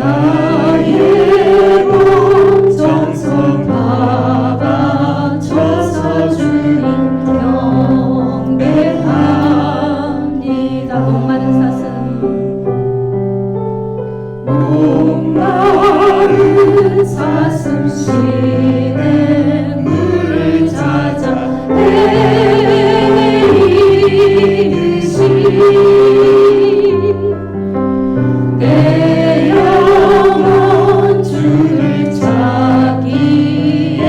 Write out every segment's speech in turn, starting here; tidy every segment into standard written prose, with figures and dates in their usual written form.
나의 몸 정성 다 바쳐서 주님 경배합니다. 목마른 사슴 목마른 사슴 시내 물을 찾아 헤매이듯이 내 영혼 주를 찾기에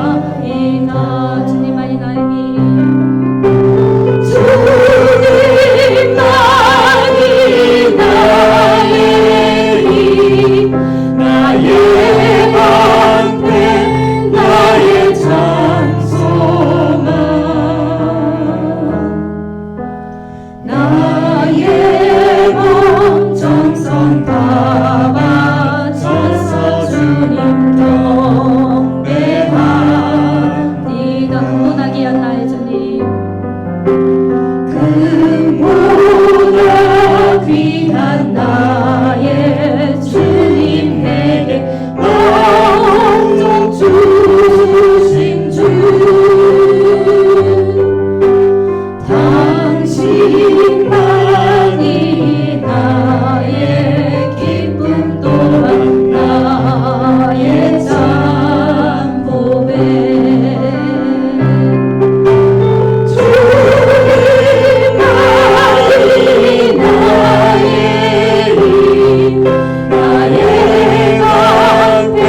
갈급하나이다. 주님만이 나의 힘 주님만이 나의 힘 나의 방패 나의 찬송아 나의 몸 정성 다 바쳐서 주님 경배합니다. 근본하기 위한 나의 주님 근본하 귀한 나의 주님 내게 영종 주신 주 당신만이 나의 기쁨 또한 나의 잠보배 주님만이 나의 힘 나의 방패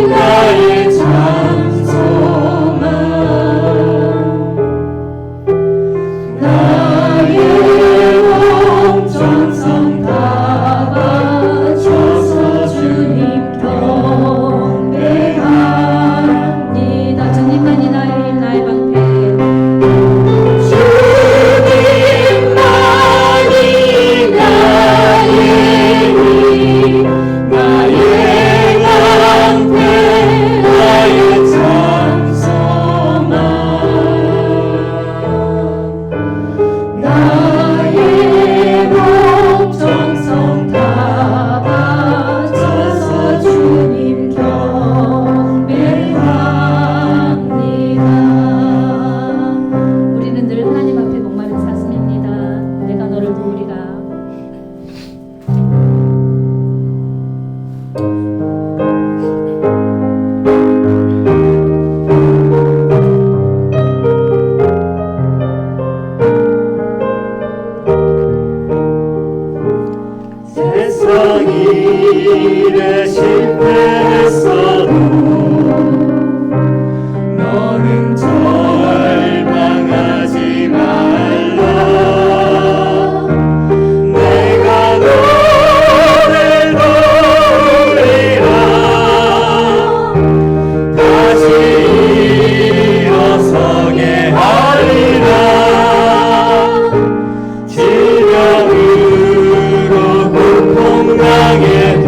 나의 찬송아 나의 몸 정성 다 바쳐서 주님 경배합니다. 주님만이 나의 힘 나의 방패 주님만이 나의 힘 나의 방패 나의 찬송아 나의 몸 정성 다 바쳐서 주님 경배합니다. 우리는 늘 하나님 앞에 목마른 사슴입니다. 내가 너를 도우리라. 세상 일에 실패했어도 너는 절망하지 말라. 내가 너를 도우리라. 다시 일어서게 하리라. 질병으로 고통당해도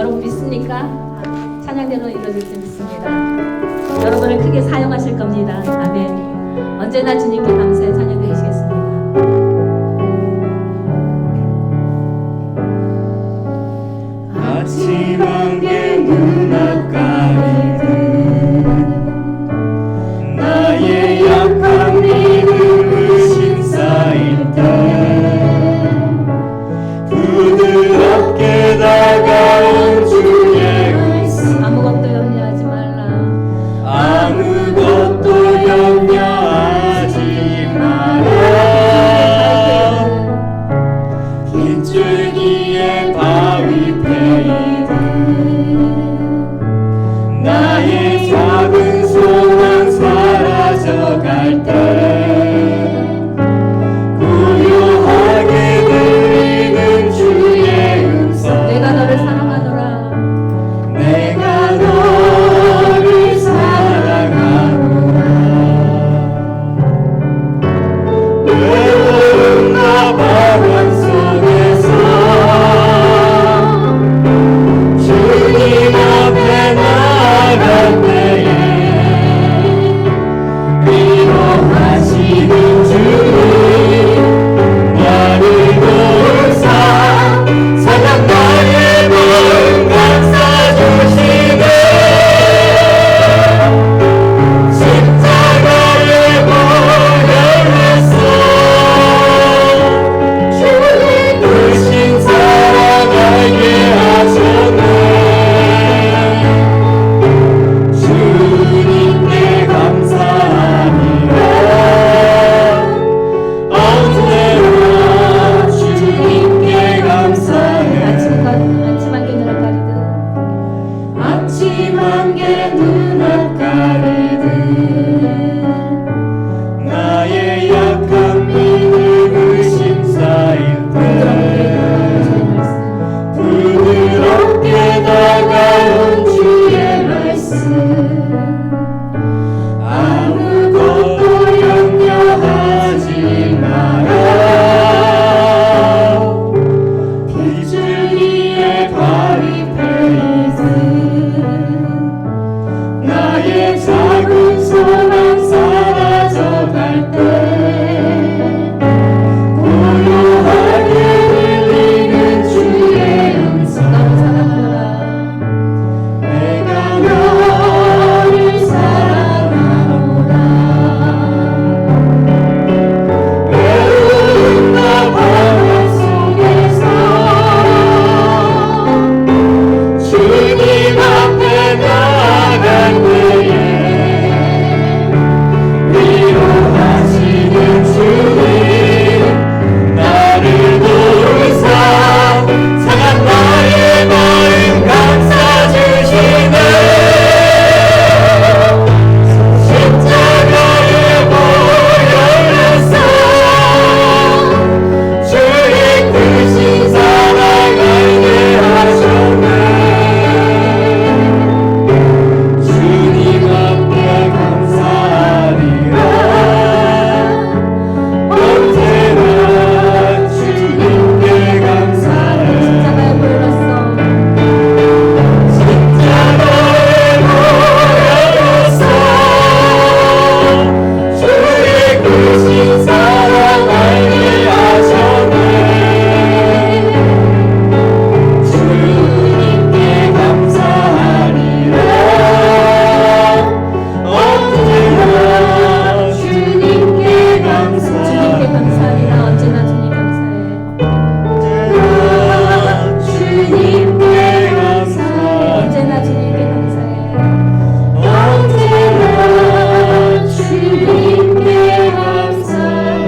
여러분 믿습니까? 찬양대로 이루어질 줄 믿습니다. 여러분을 크게 사용하실 겁니다. 아멘. 언제나 주님께 감사의 찬양 드리시겠습니다. 아침 안개 눈앞가리듯 나의 약한 믿음을 심사일 때 부드럽게 다가온 주의 음성 아무것도 염려하지 말라. 아무것도 염려하지 마라. 빗줄기에 바위 패이듯 나의 작은 소망 사라져갈 때 고요하게 들리는 주의 음성 내가 너를 사랑하노라. 내가 너를 사랑하노라. 외로움과 바람 속에서 주님 앞에 나아갈 때에 위로하시는 주님 나를 도우사 사랑 나의 마음 감싸 주시네. 십자가에 모여있어 주의 크신 사랑 알게 하셨네. 주님께 감사하니라. 언제나 주님께 감사해. 아침 안개 눈앞가리듯 아침 안개 눈앞가리듯 나의 약한 믿음을 심사일 때 부드럽게 다가온 주의 말씀 아무것도 염려하지 마라. 빗줄기에 바위 패이듯 나의 작은 소망 사라져갈 때 고요하게 들리는 주의 음성 너를 사랑하노라. 내가 너를 사랑하노라. 외로움과 바람 속에서 주님 앞에 나아갈 때에 위로하시는 주님 나를 도우사 상한 나의 마음 감싸 주시네. 십자가에 모여있어 주의 크신 사랑 알게 하셨네. 주님 앞에 감사하리라. 언제나 주님께 감사해. 십자가에 보였어. 십자가에 모여있어 주의 크신 사랑 알게 하셨네. 주님께 감사하리라. 언제나 주님께 감사해. 주님께 감사하리라. 언제나 주님 감사해. 주님께 감사해. 언제나 주님께 감사해. 언제나 주님께 감사해.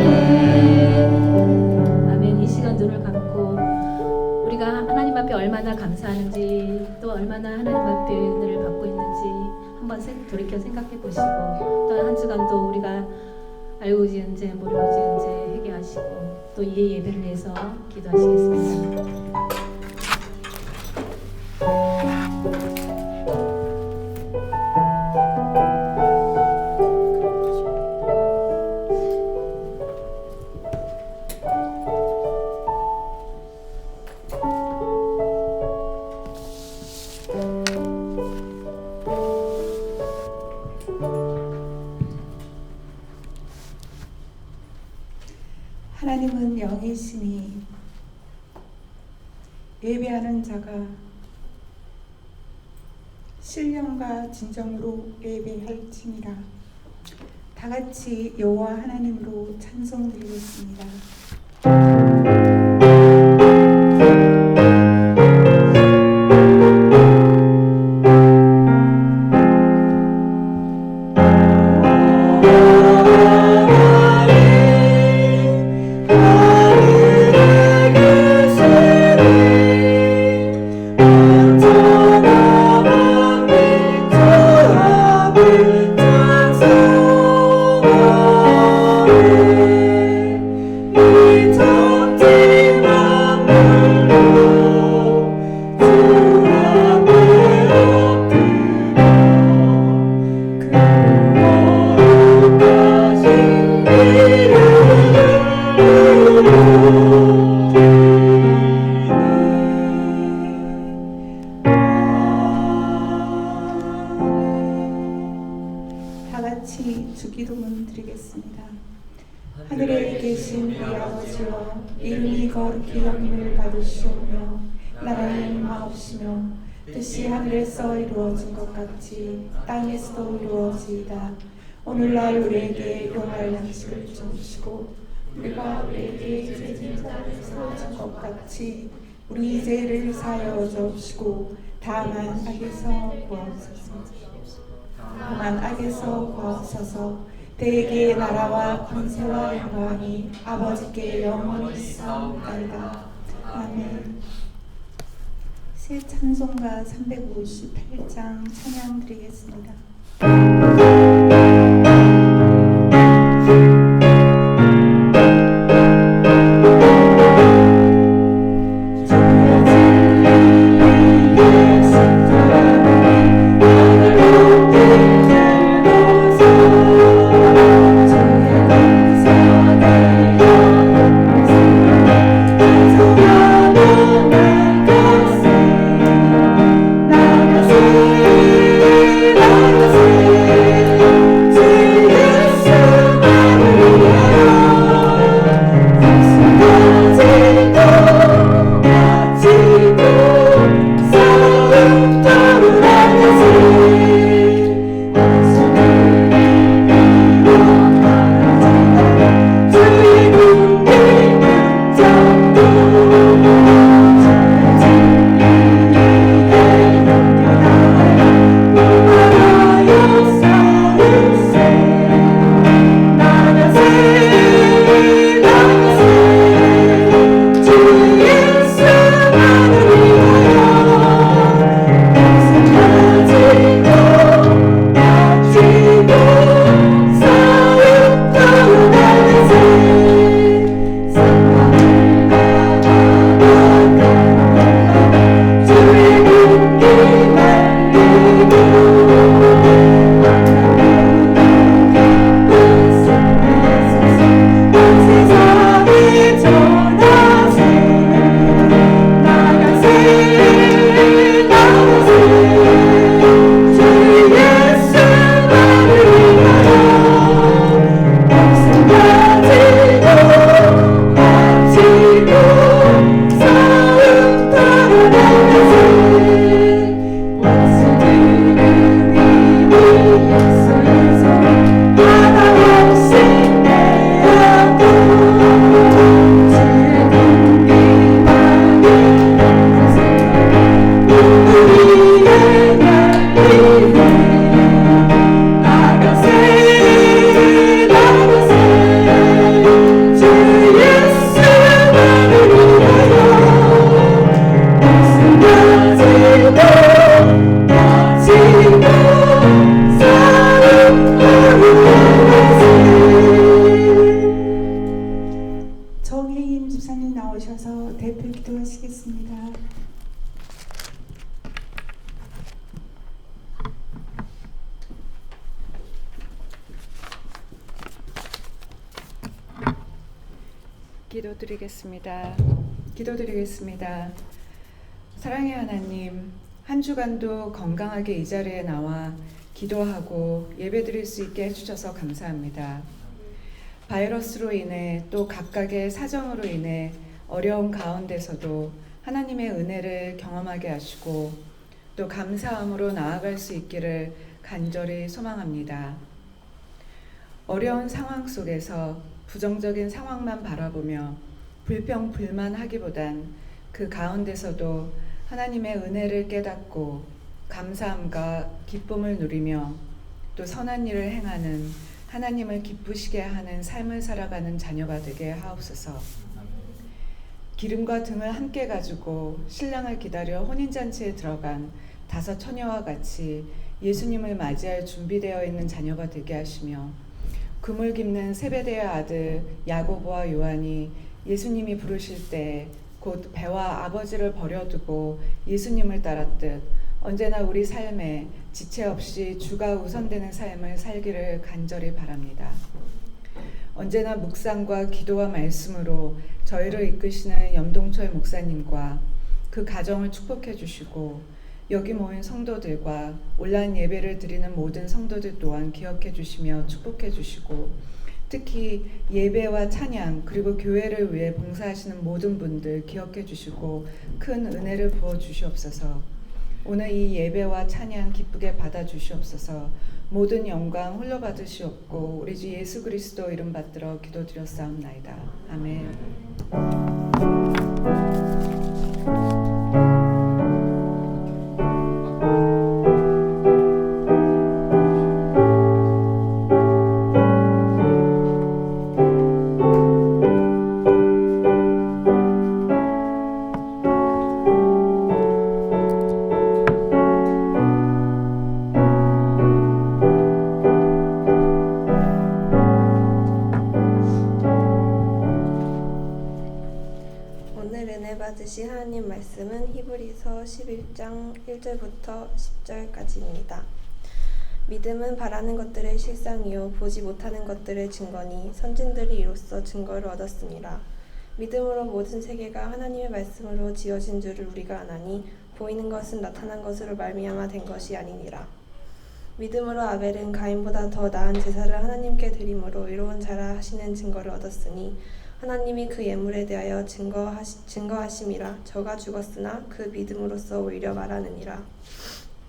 아멘. 이 시간 눈을 감고 우리가 하나님 앞에 얼마나 감사하는지 또 얼마나 하나님 앞에 은혜를 받고 있는지 한번 돌이켜 생각해 보시고 또 한 주간도 우리가 알고 지은지 모르고 지은지 회개하시고 또 이 예배를 위해서 기도하시겠습니다. 영이시니 예배하는 자가 신령과 진정으로 예배할지니라. 다 같이 여호와 하나님으로 찬송드리겠습니다. 주기도문 드리겠습니다. 하늘에 계신 우리 아버지여, 이름이 거룩히 여김을 받으시오며 나라의 임하옵시며 뜻이 하늘에서 이루어진 것 같이 땅에서도 이루어지이다. 오늘날 우리에게 용할 양식을 주시고 우리가 우리에게 죄진 자를 사하신 것 같이 우리 죄를 사하여 주옵시고 다만 악에서 구하옵소서. 대개 나라와 권세와 영광이 아버지께 영원히 있사옵나이다. 아멘. 새 찬송가 358장 찬양 드리겠습니다. 기도드리겠습니다. 사랑의 하나님, 한 주간도 건강하게 이 자리에 나와 기도하고 예배드릴 수 있게 해주셔서 감사합니다. 바이러스로 인해 또 각각의 사정으로 인해 어려운 가운데서도 하나님의 은혜를 경험하게 하시고 또 감사함으로 나아갈 수 있기를 간절히 소망합니다. 어려운 상황 속에서 부정적인 상황만 바라보며 불평불만하기보단 그 가운데서도 하나님의 은혜를 깨닫고 감사함과 기쁨을 누리며 또 선한 일을 행하는 하나님을 기쁘시게 하는 삶을 살아가는 자녀가 되게 하옵소서. 기름과 등을 함께 가지고 신랑을 기다려 혼인잔치에 들어간 5 처녀와 같이 예수님을 맞이할 준비되어 있는 자녀가 되게 하시며 그물 깁는 세베대의 아들 야고보와 요한이 예수님이 부르실 때 곧 배와 아버지를 버려두고 예수님을 따랐듯 언제나 우리 삶에 지체 없이 주가 우선되는 삶을 살기를 간절히 바랍니다. 언제나 묵상과 기도와 말씀으로 저희를 이끄시는 염동철 목사님과 그 가정을 축복해 주시고 여기 모인 성도들과 온라인 예배를 드리는 모든 성도들 또한 기억해 주시며 축복해 주시고 특히 예배와 찬양 그리고 교회를 위해 봉사하시는 모든 분들 기억해 주시고 큰 은혜를 부어 주시옵소서. 오늘 이 예배와 찬양 기쁘게 받아 주시옵소서. 모든 영광 홀로 받으시옵고 우리 주 예수 그리스도 이름 받들어 기도드렸사옵나이다. 아멘. 오늘 은혜 받으신 하나님 말씀은 히브리서 11장 1절부터 10절까지입니다. 믿음은 바라는 것들의 실상이요 보지 못하는 것들의 증거니 선진들이 이로써 증거를 얻었습니다. 믿음으로 모든 세계가 하나님의 말씀으로 지어진 줄을 우리가 아나니 보이는 것은 나타난 것으로 말미암아 된 것이 아니니라. 믿음으로 아벨은 가인보다 더 나은 제사를 하나님께 드림으로 의로운 자라 하시는 증거를 얻었으니 하나님이 그 예물에 대하여 증거하심이라. 저가 죽었으나 그 믿음으로써 오히려 말하느니라.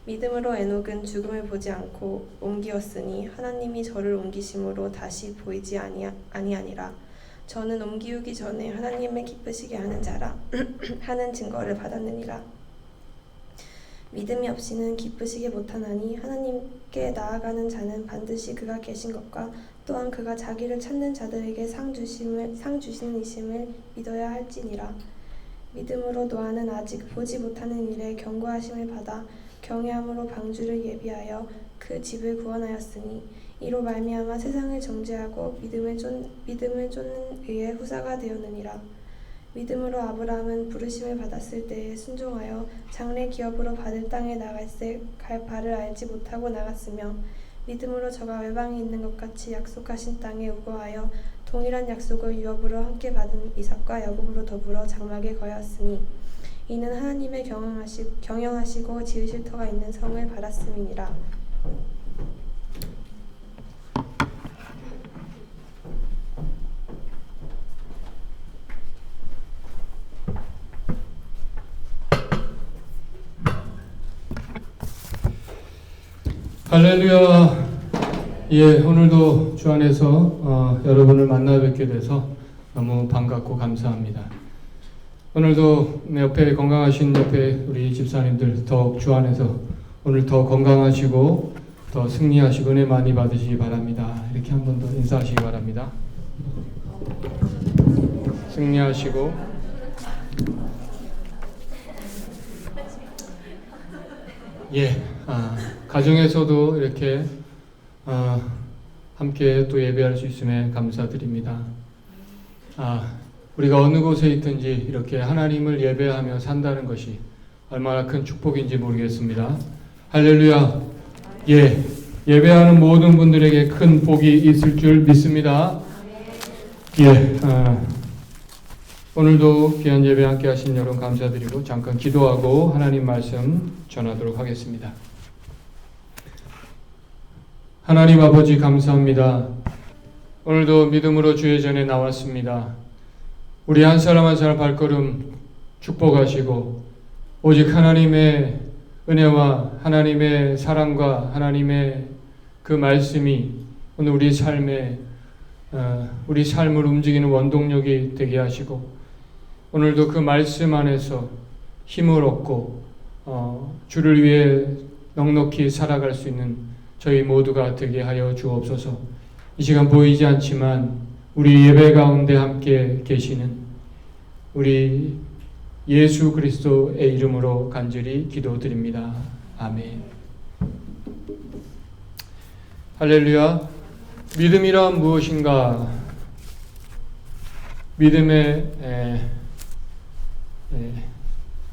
믿음으로 에녹은 죽음을 보지 않고 옮기었으니 하나님이 저를 옮기심으로 다시 보이지 아니하니라. 저는 옮기우기 전에 하나님을 기쁘시게 하는 자라 하는 증거를 받았느니라. 믿음이 없이는 기쁘시게 못하나니 하나님께 나아가는 자는 반드시 그가 계신 것과 또한 그가 자기를 찾는 자들에게 상 주시는 이심을 믿어야 할지니라. 믿음으로 노아는 아직 보지 못하는 일에 경고하심을 받아 경외함으로 방주를 예비하여 그 집을 구원하였으니 이로 말미암아 세상을 정죄하고 믿음을 쫓는 의의 후사가 되었느니라. 믿음으로 아브라함은 부르심을 받았을 때에 순종하여 장래 기업으로 받을 땅에 나갈새 갈 바를 알지 못하고 나갔으며 믿음으로 저가 외방에 있는 것 같이 약속하신 땅에 우거하여 동일한 약속을 유업으로 함께 받은 이삭과 야곱으로 더불어 장막에 거하였으니 이는 하나님의 경영하시고 지으실 터가 있는 성을 바랐음이니라. 할렐루야. 예, 오늘도 주 안에서 여러분을 만나 뵙게 돼서 너무 반갑고 감사합니다. 오늘도 옆에 건강하신 옆에 우리 집사님들 더욱 주 안에서 오늘 더 건강하시고 더 승리하시고 은혜 많이 받으시기 바랍니다. 이렇게 한 번 더 인사하시기 바랍니다. 승리하시고 가정에서도 이렇게 함께 또 예배할 수 있음에 감사드립니다. 우리가 어느 곳에 있든지 이렇게 하나님을 예배하며 산다는 것이 얼마나 큰 축복인지 모르겠습니다. 할렐루야. 예배하는 모든 분들에게 큰 복이 있을 줄 믿습니다. 오늘도 귀한 예배 함께 하신 여러분 감사드리고 잠깐 기도하고 하나님 말씀 전하도록 하겠습니다. 하나님 아버지 감사합니다. 오늘도 믿음으로 주의 전에 나왔습니다. 우리 한 사람 한 사람 발걸음 축복하시고 오직 하나님의 은혜와 하나님의 사랑과 하나님의 그 말씀이 오늘 우리 삶에 우리 삶을 움직이는 원동력이 되게 하시고 오늘도 그 말씀 안에서 힘을 얻고 주를 위해 넉넉히 살아갈 수 있는 저희 모두가 되게 하여 주옵소서. 이 시간 보이지 않지만 우리 예배 가운데 함께 계시는 우리 예수 그리스도의 이름으로 간절히 기도드립니다. 아멘. 할렐루야. 믿음이란 무엇인가?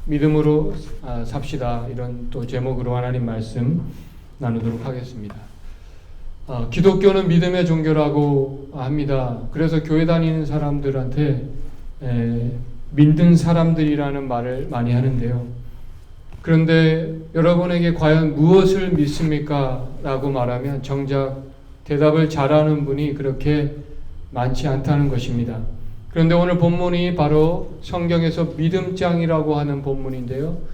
믿음으로 삽시다. 이런 또 제목으로 하나님 말씀 나누도록 하겠습니다. 기독교는 믿음의 종교라고 합니다. 그래서 교회 다니는 사람들한테 믿는 사람들이라는 말을 많이 하는데요. 그런데 여러분에게 과연 무엇을 믿습니까? 라고 말하면 정작 대답을 잘하는 분이 그렇게 많지 않다는 것입니다. 그런데 오늘 본문이 바로 성경에서 믿음장이라고 하는 본문인데요.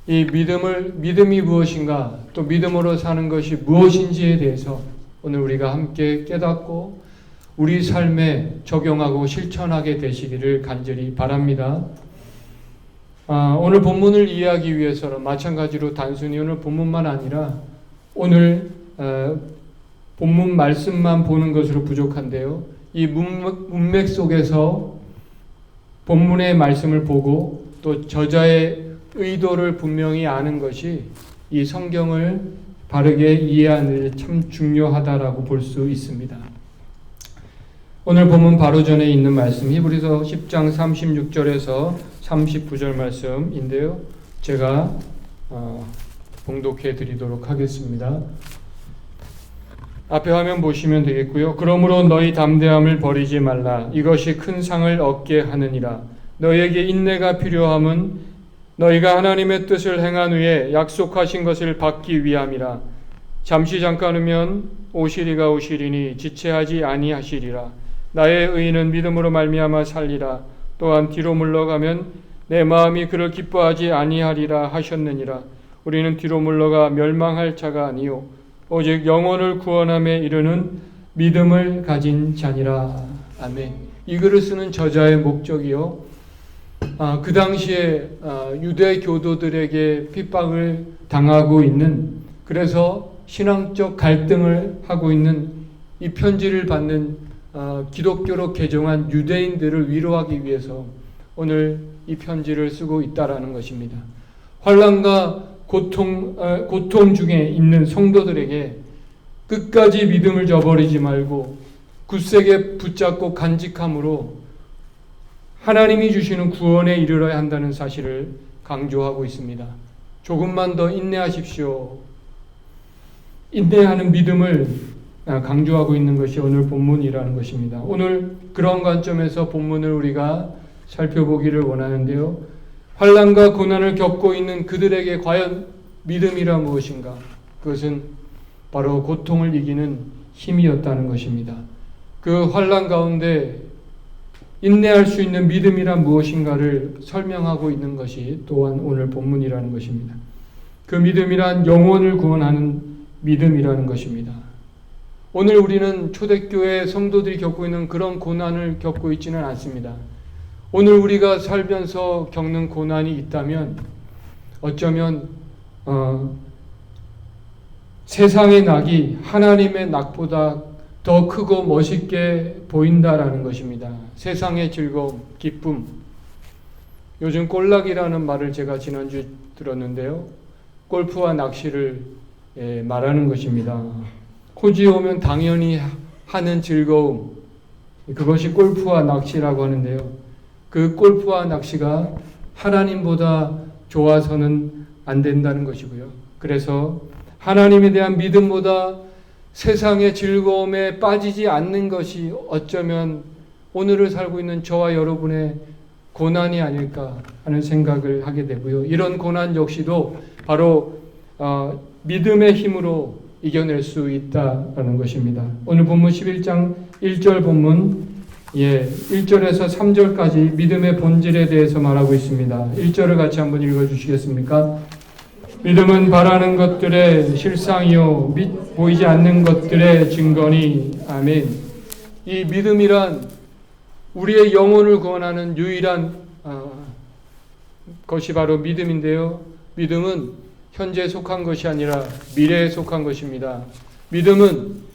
이 믿음이 무엇인가, 또 믿음으로 사는 것이 무엇인지에 대해서 오늘 우리가 함께 깨닫고 우리 삶에 적용하고 실천하게 되시기를 간절히 바랍니다. 오늘 본문을 이해하기 위해서는 마찬가지로 단순히 오늘 본문만 아니라 오늘 본문 말씀만 보는 것으로 부족한데요. 이 문맥 속에서 본문의 말씀을 보고 또 저자의 의도를 분명히 아는 것이 이 성경을 바르게 이해하는 데 참 중요하다라고 볼 수 있습니다. 오늘 본문 바로 전에 있는 말씀 히브리서 10장 36절에서 39절 말씀인데요. 제가 봉독해 드리도록 하겠습니다. 앞에 화면 보시면 되겠고요. 그러므로 너희 담대함을 버리지 말라. 이것이 큰 상을 얻게 하느니라. 너희에게 인내가 필요함은 너희가 하나님의 뜻을 행한 후에 약속하신 것을 받기 위함이라. 잠시 잠깐이면 오시리가 오시리니 지체하지 아니하시리라. 나의 의인은 믿음으로 말미암아 살리라. 또한 뒤로 물러가면 내 마음이 그를 기뻐하지 아니하리라 하셨느니라. 우리는 뒤로 물러가 멸망할 자가 아니요 오직 영혼을 구원함에 이르는 믿음을 가진 자니라. 아멘. 이 글을 쓰는 저자의 목적이요. 그 당시에 유대 교도들에게 핍박을 당하고 있는, 그래서 신앙적 갈등을 하고 있는 이 편지를 받는 기독교로 개종한 유대인들을 위로하기 위해서 오늘 이 편지를 쓰고 있다라는 것입니다. 환난과 고통 중에 있는 성도들에게 끝까지 믿음을 저버리지 말고 굳세게 붙잡고 간직함으로 하나님이 주시는 구원에 이르러야 한다는 사실을 강조하고 있습니다. 조금만 더 인내하십시오. 인내하는 믿음을 강조하고 있는 것이 오늘 본문이라는 것입니다. 오늘 그런 관점에서 본문을 우리가 살펴보기를 원하는데요. 환난과 고난을 겪고 있는 그들에게 과연 믿음이라 무엇인가? 그것은 바로 고통을 이기는 힘이었다는 것입니다. 그 환난 가운데 인내할 수 있는 믿음이란 무엇인가를 설명하고 있는 것이 또한 오늘 본문이라는 것입니다. 그 믿음이란 영혼을 구원하는 믿음이라는 것입니다. 오늘 우리는 초대교회 성도들이 겪고 있는 그런 고난을 겪고 있지는 않습니다. 오늘 우리가 살면서 겪는 고난이 있다면 어쩌면 세상의 낙이 하나님의 낙보다 더 크고 멋있게 보인다라는 것입니다. 세상의 즐거움, 기쁨. 요즘 꼴락이라는 말을 제가 지난주 들었는데요. 골프와 낚시를 말하는 것입니다. 호주에 오면 당연히 하는 즐거움, 그것이 골프와 낚시라고 하는데요. 그 골프와 낚시가 하나님보다 좋아서는 안 된다는 것이고요. 그래서 하나님에 대한 믿음보다 세상의 즐거움에 빠지지 않는 것이 어쩌면 오늘을 살고 있는 저와 여러분의 고난이 아닐까 하는 생각을 하게 되고요. 이런 고난 역시도 바로 믿음의 힘으로 이겨낼 수 있다는 것입니다. 오늘 본문 11장 1절 본문 1절에서 3절까지 믿음의 본질에 대해서 말하고 있습니다. 1절을 같이 한번 읽어주시겠습니까? 믿음은 바라는 것들의 실상이요 보이지 않는 것들의 증거니. 아멘. 이 믿음이란 우리의 영혼을 구원하는 유일한 것이 바로 믿음인데요. 믿음은 현재에 속한 것이 아니라 미래에 속한 것입니다. 믿음은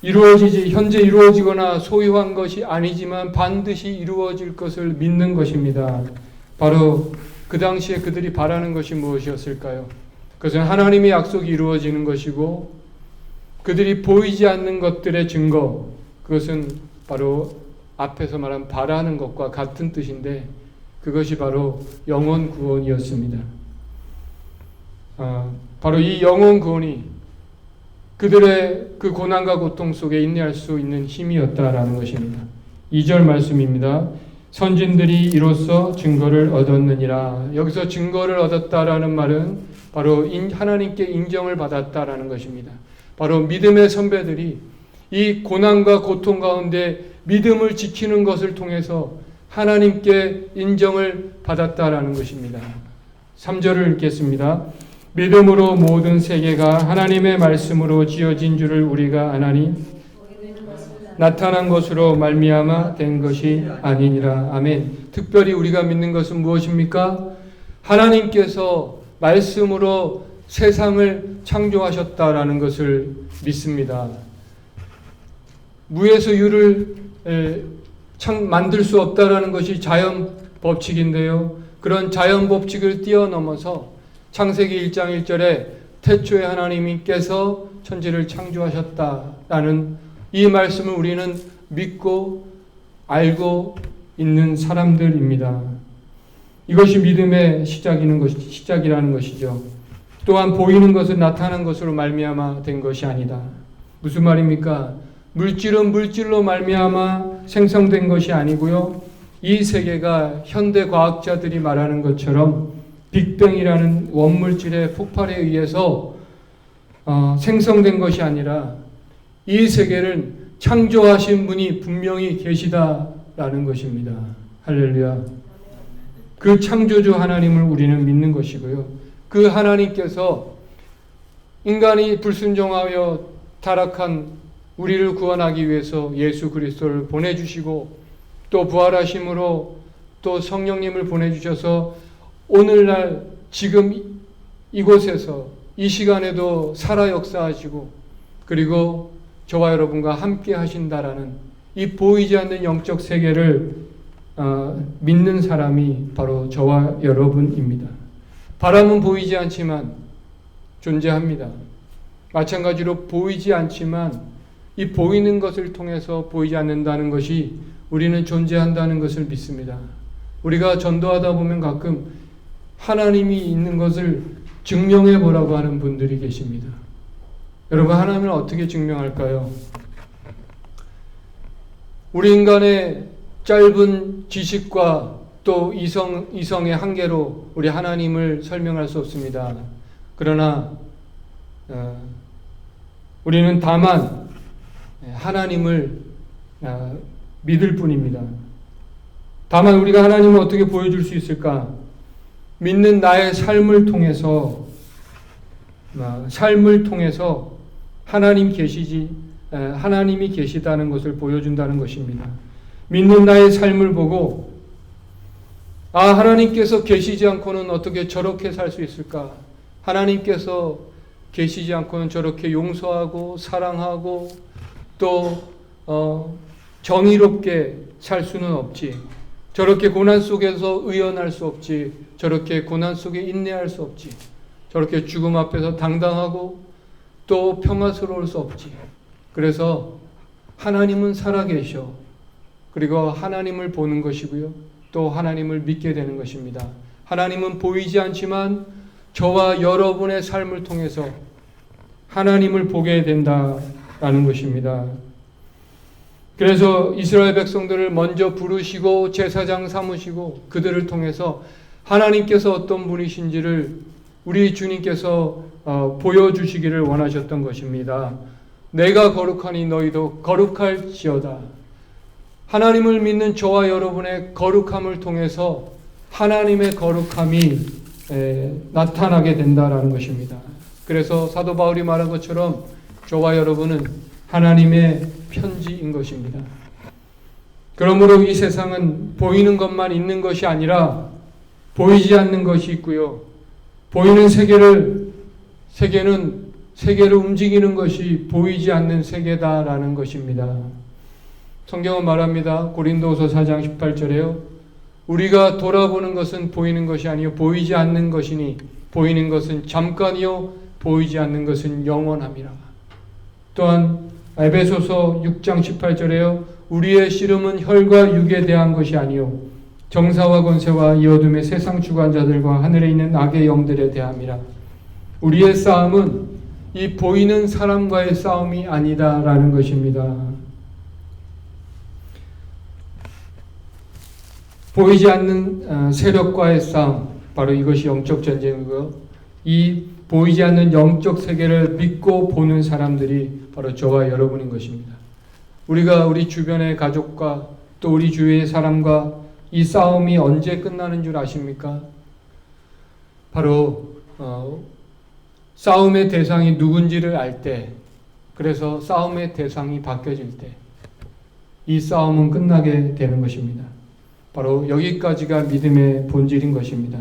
현재 이루어지거나 소유한 것이 아니지만 반드시 이루어질 것을 믿는 것입니다. 바로 그 당시에 그들이 바라는 것이 무엇이었을까요? 그것은 하나님의 약속이 이루어지는 것이고 그들이 보이지 않는 것들의 증거, 그것은 바로 앞에서 말한 바라는 것과 같은 뜻인데 그것이 바로 영혼 구원이었습니다. 바로 이 영혼 구원이 그들의 그 고난과 고통 속에 인내할 수 있는 힘이었다라는 것입니다. 2절 말씀입니다. 선진들이 이로써 증거를 얻었느니라. 여기서 증거를 얻었다라는 말은 바로 하나님께 인정을 받았다라는 것입니다. 바로 믿음의 선배들이 이 고난과 고통 가운데 믿음을 지키는 것을 통해서 하나님께 인정을 받았다라는 것입니다. 3절을 읽겠습니다. 믿음으로 모든 세계가 하나님의 말씀으로 지어진 줄을 우리가 아나니 나타난 것으로 말미암아 된 것이 아니니라. 아멘. 특별히 우리가 믿는 것은 무엇입니까? 하나님께서 말씀으로 세상을 창조하셨다라는 것을 믿습니다. 무에서 유를 만들 수 없다라는 것이 자연 법칙인데요. 그런 자연 법칙을 뛰어넘어서 창세기 1장 1절에 태초에 하나님께서 천지를 창조하셨다라는 이 말씀을 우리는 믿고 알고 있는 사람들입니다. 이것이 믿음의 시작이라는 것이죠. 또한 보이는 것은 나타난 것으로 말미암아 된 것이 아니다. 무슨 말입니까? 물질은 물질로 말미암아 생성된 것이 아니고요. 이 세계가 현대 과학자들이 말하는 것처럼 빅뱅이라는 원물질의 폭발에 의해서 생성된 것이 아니라 이 세계를 창조하신 분이 분명히 계시다라는 것입니다. 할렐루야. 그 창조주 하나님을 우리는 믿는 것이고요. 그 하나님께서 인간이 불순종하여 타락한 우리를 구원하기 위해서 예수 그리스도를 보내주시고 또 부활하심으로 또 성령님을 보내주셔서 오늘날 지금 이곳에서 이 시간에도 살아 역사하시고 그리고 저와 여러분과 함께 하신다라는 이 보이지 않는 영적 세계를 믿는 사람이 바로 저와 여러분입니다. 바람은 보이지 않지만 존재합니다. 마찬가지로 보이지 않지만 이 보이는 것을 통해서 보이지 않는다는 것이 우리는 존재한다는 것을 믿습니다. 우리가 전도하다 보면 가끔 하나님이 있는 것을 증명해 보라고 하는 분들이 계십니다. 여러분, 하나님을 어떻게 증명할까요? 우리 인간의 짧은 지식과 또 이성의 한계로 우리 하나님을 설명할 수 없습니다. 그러나 우리는 다만 하나님을 믿을 뿐입니다. 다만 우리가 하나님을 어떻게 보여줄 수 있을까? 믿는 나의 삶을 통해서 하나님이 계시다는 것을 보여준다는 것입니다. 믿는 나의 삶을 보고 하나님께서 계시지 않고는 어떻게 저렇게 살 수 있을까? 하나님께서 계시지 않고는 저렇게 용서하고 사랑하고 또 정의롭게 살 수는 없지. 저렇게 고난 속에서 의연할 수 없지. 저렇게 고난 속에 인내할 수 없지. 저렇게 죽음 앞에서 당당하고 또 평화스러울 수 없지. 그래서 하나님은 살아계셔. 그리고 하나님을 보는 것이고요. 또 하나님을 믿게 되는 것입니다. 하나님은 보이지 않지만 저와 여러분의 삶을 통해서 하나님을 보게 된다라는 것입니다. 그래서 이스라엘 백성들을 먼저 부르시고 제사장 삼으시고 그들을 통해서 하나님께서 어떤 분이신지를 우리 주님께서 보여주시기를 원하셨던 것입니다. 내가 거룩하니 너희도 거룩할지어다. 하나님을 믿는 저와 여러분의 거룩함을 통해서 하나님의 거룩함이 나타나게 된다라는 것입니다. 그래서 사도 바울이 말한 것처럼 저와 여러분은 하나님의 편지인 것입니다. 그러므로 이 세상은 보이는 것만 있는 것이 아니라 보이지 않는 것이 있고요. 보이는 세계는 세계를 움직이는 것이 보이지 않는 세계다라는 것입니다. 성경은 말합니다. 고린도후서 4장 18절에요. 우리가 돌아보는 것은 보이는 것이 아니요 보이지 않는 것이니 보이는 것은 잠깐이요 보이지 않는 것은 영원함이라. 또한 에베소서 6장 18절에요. 우리의 씨름은 혈과 육에 대한 것이 아니요 정사와 권세와 이 어둠의 세상 주관자들과 하늘에 있는 악의 영들에 대함이라. 우리의 싸움은 이 보이는 사람과의 싸움이 아니다라는 것입니다. 보이지 않는 세력과의 싸움, 바로 이것이 영적 전쟁이고요. 이 보이지 않는 영적 세계를 믿고 보는 사람들이 바로 저와 여러분인 것입니다. 우리가 우리 주변의 가족과 또 우리 주위의 사람과 이 싸움이 언제 끝나는 줄 아십니까? 바로 싸움의 대상이 누군지를 알 때, 그래서 싸움의 대상이 바뀌어질 때 이 싸움은 끝나게 되는 것입니다. 바로 여기까지가 믿음의 본질인 것입니다.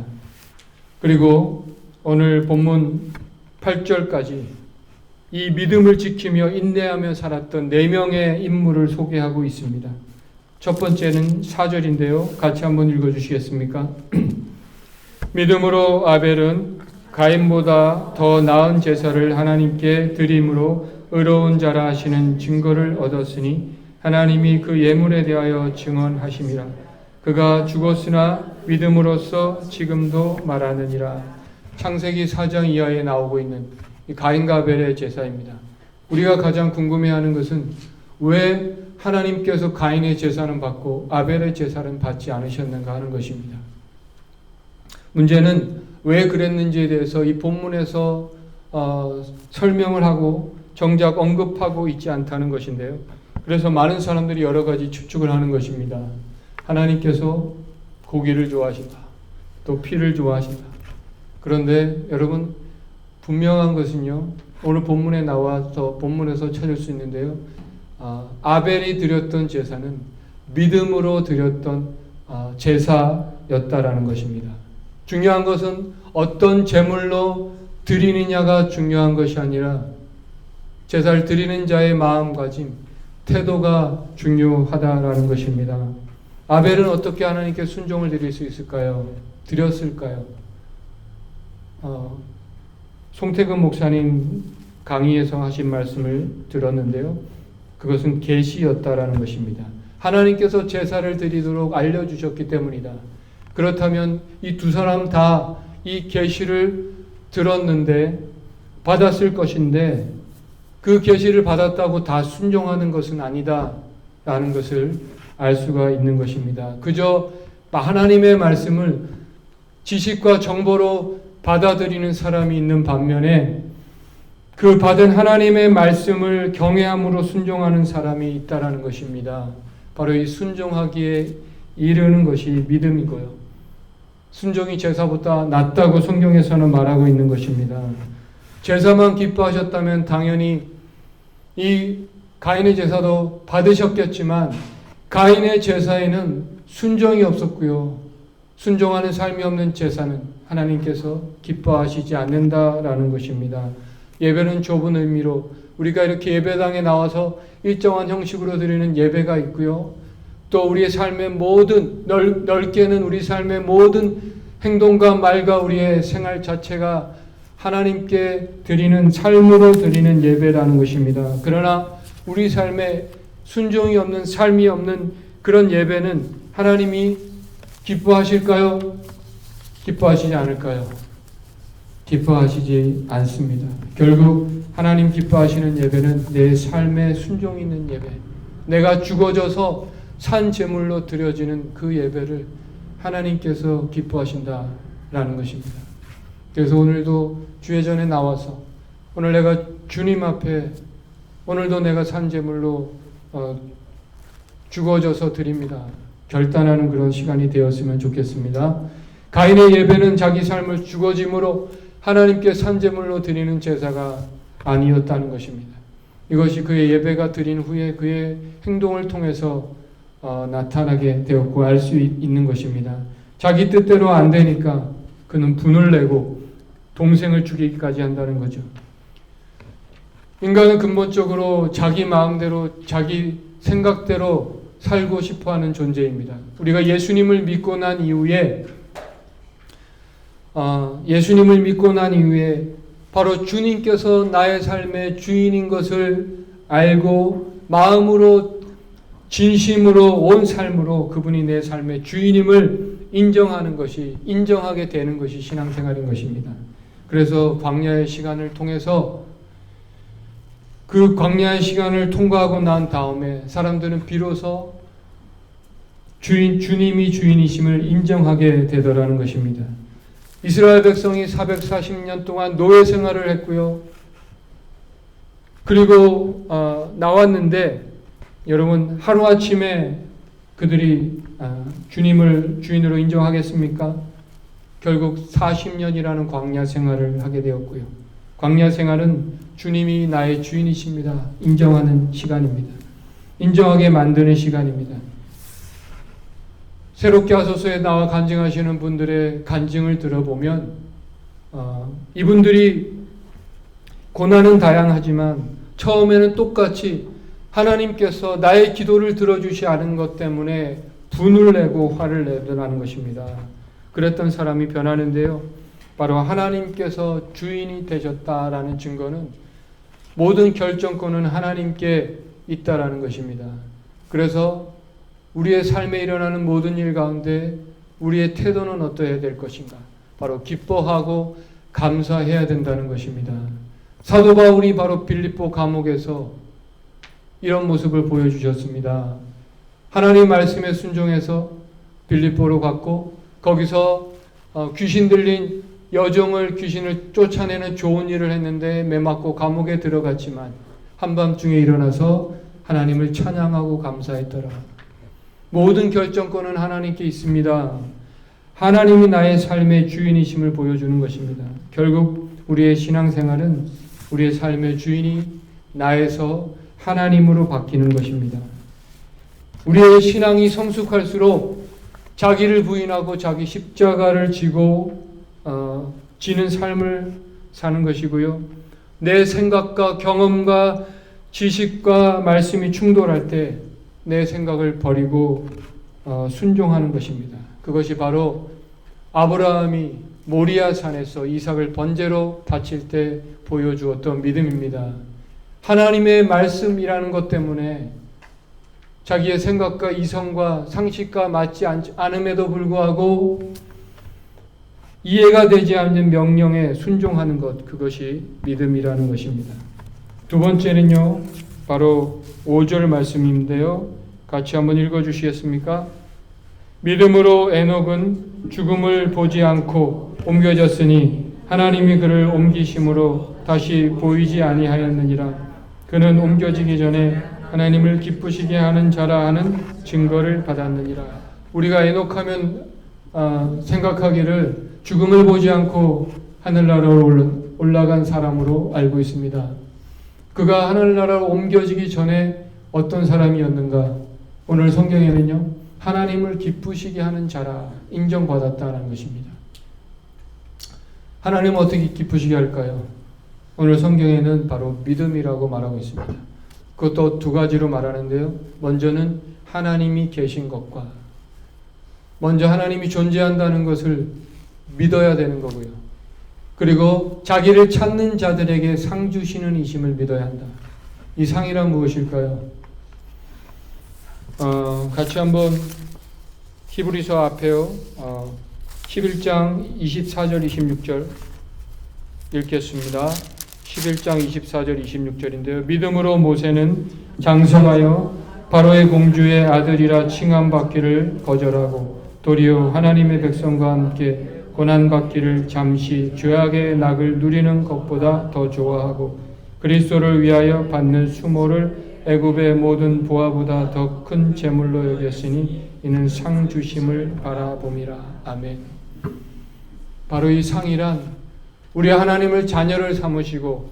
그리고 오늘 본문 8절까지 이 믿음을 지키며 인내하며 살았던 4명의 인물을 소개하고 있습니다. 첫 번째는 4절인데요. 같이 한번 읽어주시겠습니까? 믿음으로 아벨은 가인보다 더 나은 제사를 하나님께 드림으로 의로운 자라 하시는 증거를 얻었으니 하나님이 그 예물에 대하여 증언하심이라. 그가 죽었으나 믿음으로써 지금도 말하느니라. 창세기 4장 이하에 나오고 있는 이 가인과 아벨의 제사입니다. 우리가 가장 궁금해하는 것은 왜 하나님께서 가인의 제사는 받고 아벨의 제사는 받지 않으셨는가 하는 것입니다. 문제는 왜 그랬는지에 대해서 이 본문에서 설명을 하고 정작 언급하고 있지 않다는 것인데요. 그래서 많은 사람들이 여러 가지 추측을 하는 것입니다. 하나님께서 고기를 좋아하신다. 또 피를 좋아하신다. 그런데 여러분 분명한 것은요. 오늘 본문에 나와서 본문에서 찾을 수 있는데요. 아벨이 드렸던 제사는 믿음으로 드렸던 제사였다라는 것입니다. 중요한 것은 어떤 제물로 드리느냐가 중요한 것이 아니라 제사를 드리는 자의 마음가짐, 태도가 중요하다라는 것입니다. 아벨은 어떻게 하나님께 순종을 드릴 수 있을까요? 드렸을까요? 송태근 목사님 강의에서 하신 말씀을 들었는데요. 그것은 계시였다라는 것입니다. 하나님께서 제사를 드리도록 알려주셨기 때문이다. 그렇다면 이 두 사람 다 이 계시를 들었는데 받았을 것인데 그 계시를 받았다고 다 순종하는 것은 아니다라는 것을 알 수가 있는 것입니다. 그저 하나님의 말씀을 지식과 정보로 받아들이는 사람이 있는 반면에 그 받은 하나님의 말씀을 경외함으로 순종하는 사람이 있다라는 것입니다. 바로 이 순종하기에 이르는 것이 믿음이고요. 순종이 제사보다 낫다고 성경에서는 말하고 있는 것입니다. 제사만 기뻐하셨다면 당연히 이 가인의 제사도 받으셨겠지만 가인의 제사에는 순종이 없었고요. 순종하는 삶이 없는 제사는 하나님께서 기뻐하시지 않는다라는 것입니다. 예배는 좁은 의미로 우리가 이렇게 예배당에 나와서 일정한 형식으로 드리는 예배가 있고요. 또 우리의 삶의 모든 넓게는 우리 삶의 모든 행동과 말과 우리의 생활 자체가 하나님께 드리는 삶으로 드리는 예배라는 것입니다. 그러나 우리 삶에 순종이 없는 삶이 없는 그런 예배는 하나님이 기뻐하실까요? 기뻐하시지 않을까요? 기뻐하시지 않습니다. 결국 하나님 기뻐하시는 예배는 내 삶에 순종 있는 예배, 내가 죽어져서 산 제물로 드려지는 그 예배를 하나님께서 기뻐하신다라는 것입니다. 그래서 오늘도 주의 전에 나와서 오늘 내가 주님 앞에 오늘도 내가 산 제물로 죽어져서 드립니다. 결단하는 그런 시간이 되었으면 좋겠습니다. 가인의 예배는 자기 삶을 죽어짐으로 하나님께 산 제물로 드리는 제사가 아니었다는 것입니다. 이것이 그의 예배가 드린 후에 그의 행동을 통해서 나타나게 되었고 알 수 있는 것입니다. 자기 뜻대로 안 되니까 그는 분을 내고 동생을 죽이기까지 한다는 거죠. 인간은 근본적으로 자기 마음대로 자기 생각대로 살고 싶어하는 존재입니다. 우리가 예수님을 믿고 난 이후에 바로 주님께서 나의 삶의 주인인 것을 알고 마음으로 진심으로 온 삶으로 그분이 내 삶의 주인임을 인정하게 되는 것이 신앙생활인 것입니다. 그래서 광야의 시간을 통해서 그 광야의 시간을 통과하고 난 다음에 사람들은 비로소 주님이 주인이심을 인정하게 되더라는 것입니다. 이스라엘 백성이 440년 동안 노예 생활을 했고요. 그리고 나왔는데 여러분 하루아침에 그들이 주님을 주인으로 인정하겠습니까? 결국 40년이라는 광야 생활을 하게 되었고요. 광야 생활은 주님이 나의 주인이십니다. 인정하는 시간입니다. 인정하게 만드는 시간입니다. 새롭게 하소서에 나와 간증하시는 분들의 간증을 들어보면 이분들이 고난은 다양하지만 처음에는 똑같이 하나님께서 나의 기도를 들어주시 않은 것 때문에 분을 내고 화를 내더라는 것입니다. 그랬던 사람이 변하는데요. 바로 하나님께서 주인이 되셨다라는 증거는 모든 결정권은 하나님께 있다라는 것입니다. 그래서 우리의 삶에 일어나는 모든 일 가운데 우리의 태도는 어떠해야 될 것인가? 바로 기뻐하고 감사해야 된다는 것입니다. 사도 바울이 바로 빌립보 감옥에서 이런 모습을 보여주셨습니다. 하나님 말씀에 순종해서 빌립보로 갔고 거기서 귀신 들린 귀신을 쫓아내는 좋은 일을 했는데 매맞고 감옥에 들어갔지만 한밤중에 일어나서 하나님을 찬양하고 감사했더라. 모든 결정권은 하나님께 있습니다. 하나님이 나의 삶의 주인이심을 보여주는 것입니다. 결국 우리의 신앙생활은 우리의 삶의 주인이 나에서 하나님으로 바뀌는 것입니다. 우리의 신앙이 성숙할수록 자기를 부인하고 자기 십자가를 지고 지는 삶을 사는 것이고요. 내 생각과 경험과 지식과 말씀이 충돌할 때 내 생각을 버리고 순종하는 것입니다. 그것이 바로 아브라함이 모리아 산에서 이삭을 번제로 바칠 때 보여주었던 믿음입니다. 하나님의 말씀이라는 것 때문에 자기의 생각과 이성과 상식과 맞지 않음에도 불구하고 이해가 되지 않는 명령에 순종하는 것, 그것이 믿음이라는 것입니다. 두 번째는요, 바로 5절 말씀인데요. 같이 한번 읽어주시겠습니까? 믿음으로 에녹은 죽음을 보지 않고 옮겨졌으니 하나님이 그를 옮기심으로 다시 보이지 아니하였느니라. 그는 옮겨지기 전에 하나님을 기쁘시게 하는 자라 하는 증거를 받았느니라. 우리가 에녹하면 생각하기를 죽음을 보지 않고 하늘나라로 올라간 사람으로 알고 있습니다. 그가 하늘나라로 옮겨지기 전에 어떤 사람이었는가? 오늘 성경에는요, 하나님을 기쁘시게 하는 자라 인정받았다는 것입니다. 하나님은 어떻게 기쁘시게 할까요? 오늘 성경에는 바로 믿음이라고 말하고 있습니다. 그것도 두 가지로 말하는데요. 먼저는 하나님이 계신 것과 먼저 하나님이 존재한다는 것을 믿어야 되는 거고요. 그리고 자기를 찾는 자들에게 상 주시는 이심을 믿어야 한다. 이 상이란 무엇일까요? 같이 한번 히브리서 앞에요. 11장 24절 26절 읽겠습니다. 11장 24절 26절인데요. 믿음으로 모세는 장성하여 바로의 공주의 아들이라 칭함받기를 거절하고 도리어 하나님의 백성과 함께 고난받기를 잠시 죄악의 낙을 누리는 것보다 더 좋아하고 그리스도를 위하여 받는 수모를 애굽의 모든 보화보다 더 큰 재물로 여겼으니 이는 상 주심을 바라봄이라. 아멘. 바로 이 상이란 우리 하나님을 자녀를 삼으시고